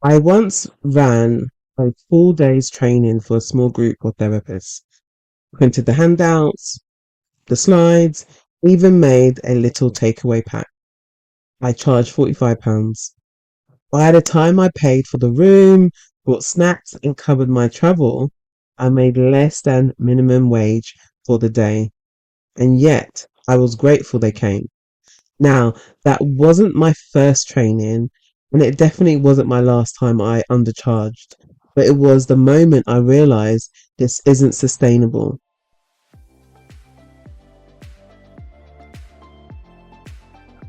I once ran a full day's training for a small group of therapists, printed the handouts, the slides, even made a little takeaway pack. I charged £45. By the time I paid for the room, bought snacks, and covered my travel, I made less than minimum wage for the day. And yet, I was grateful they came. Now, that wasn't my first training, and it definitely wasn't my last time I undercharged. But it was the moment I realized this isn't sustainable.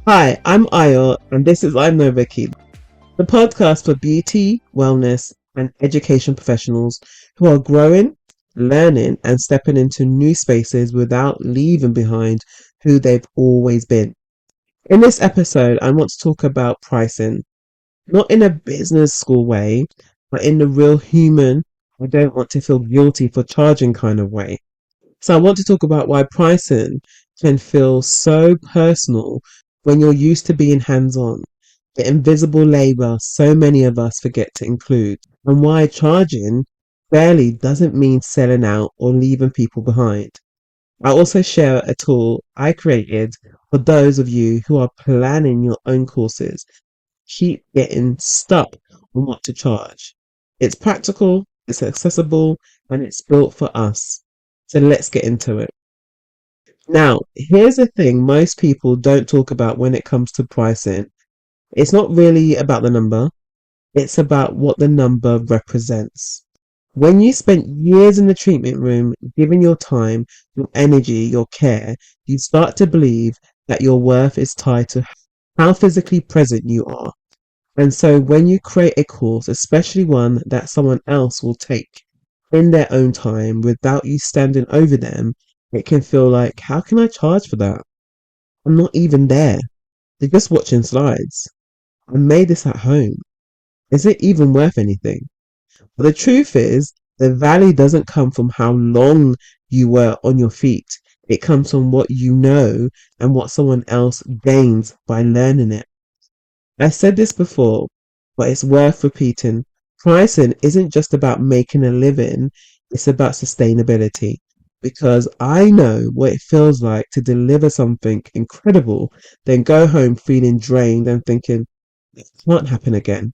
Hi, I'm Ayo, and this is I'm No Vicky, the podcast for beauty, wellness, and education professionals who are growing, learning, and stepping into new spaces without leaving behind who they've always been. In this episode, I want to talk about pricing, not in a business school way, but in the real human, I don't want to feel guilty for charging kind of way. So I want to talk about why pricing can feel so personal when you're used to being hands-on, the invisible labor so many of us forget to include, and why charging barely doesn't mean selling out or leaving people behind. I also share a tool I created for those of you who are planning your own courses, keep getting stuck on what to charge. It's practical, it's accessible, and it's built for us. So let's get into it. Now, here's the thing most people don't talk about when it comes to pricing. It's not really about the number, it's about what the number represents. When you spent years in the treatment room, giving your time, your energy, your care, you start to believe that your worth is tied to how physically present you are. And so when you create a course, especially one that someone else will take in their own time without you standing over them, it can feel like, how can I charge for that? I'm not even there. They're just watching slides. I made this at home. Is it even worth anything? But the truth is, the value doesn't come from how long you were on your feet. It comes from what you know and what someone else gains by learning it. I said this before, but it's worth repeating. Pricing isn't just about making a living, it's about sustainability. Because I know what it feels like to deliver something incredible, then go home feeling drained and thinking, it can't happen again.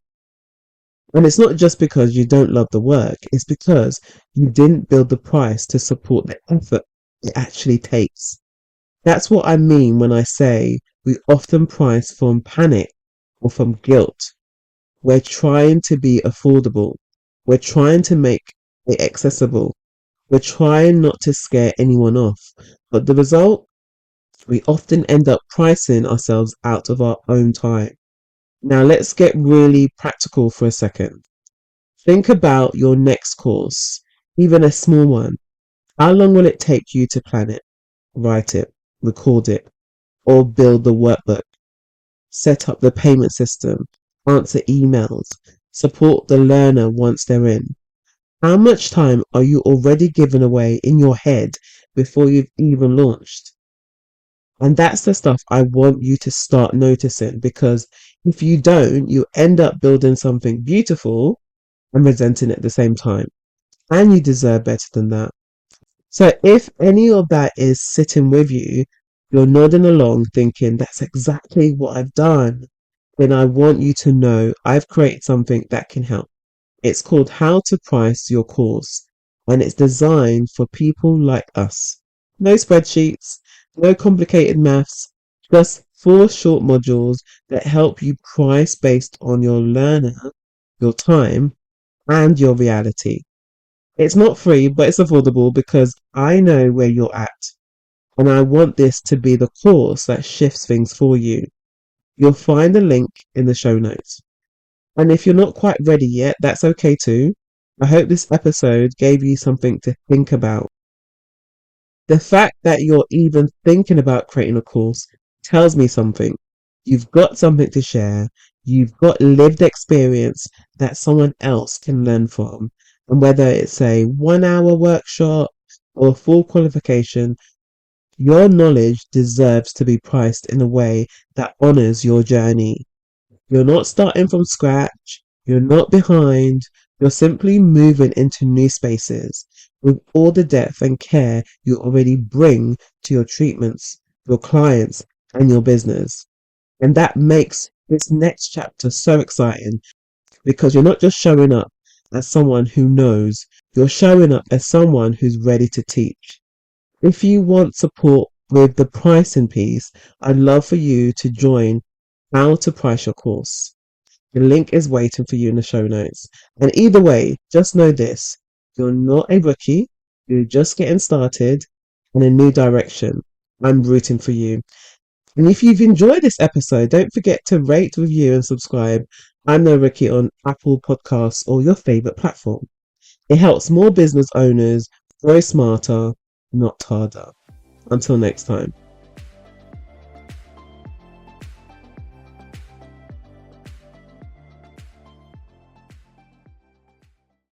And it's not just because you don't love the work, it's because you didn't build the price to support the effort it actually takes. That's what I mean when I say we often price from panic or from guilt. We're trying to be affordable. We're trying to make it accessible. We're trying not to scare anyone off. But the result? We often end up pricing ourselves out of our own time. Now let's get really practical for a second. Think about your next course, even a small one. How long will it take you to plan it, write it, record it, or build the workbook, set up the payment system, answer emails, support the learner once they're in? How much time are you already giving away in your head before you've even launched? And that's the stuff I want you to start noticing, because if you don't, you end up building something beautiful and resenting it at the same time. And you deserve better than that. So if any of that is sitting with you, you're nodding along thinking that's exactly what I've done, then I want you to know I've created something that can help. It's called How to Price Your Course, and it's designed for people like us. No spreadsheets, no complicated maths, just 4 short modules that help you price based on your learner, your time, and your reality. It's not free, but it's affordable because I know where you're at. And I want this to be the course that shifts things for you. You'll find a link in the show notes. And if you're not quite ready yet, that's okay too. I hope this episode gave you something to think about. The fact that you're even thinking about creating a course tells me something. You've got something to share. You've got lived experience that someone else can learn from. And whether it's a 1 hour workshop or a full qualification, your knowledge deserves to be priced in a way that honors your journey. You're not starting from scratch. You're not behind. You're simply moving into new spaces with all the depth and care you already bring to your treatments, your clients, and your business. And that makes this next chapter so exciting because you're not just showing up as someone who knows, you're showing up as someone who's ready to teach. If you want support with the pricing piece, I'd love for you to join How to Price Your Course. The link is waiting for you in the show notes. And either way, just know this. You're not a rookie. You're just getting started in a new direction. I'm rooting for you. And if you've enjoyed this episode, don't forget to rate, review, and subscribe. I'm No Rookie on Apple Podcasts or your favorite platform. It helps more business owners grow smarter, not harder. Until next time.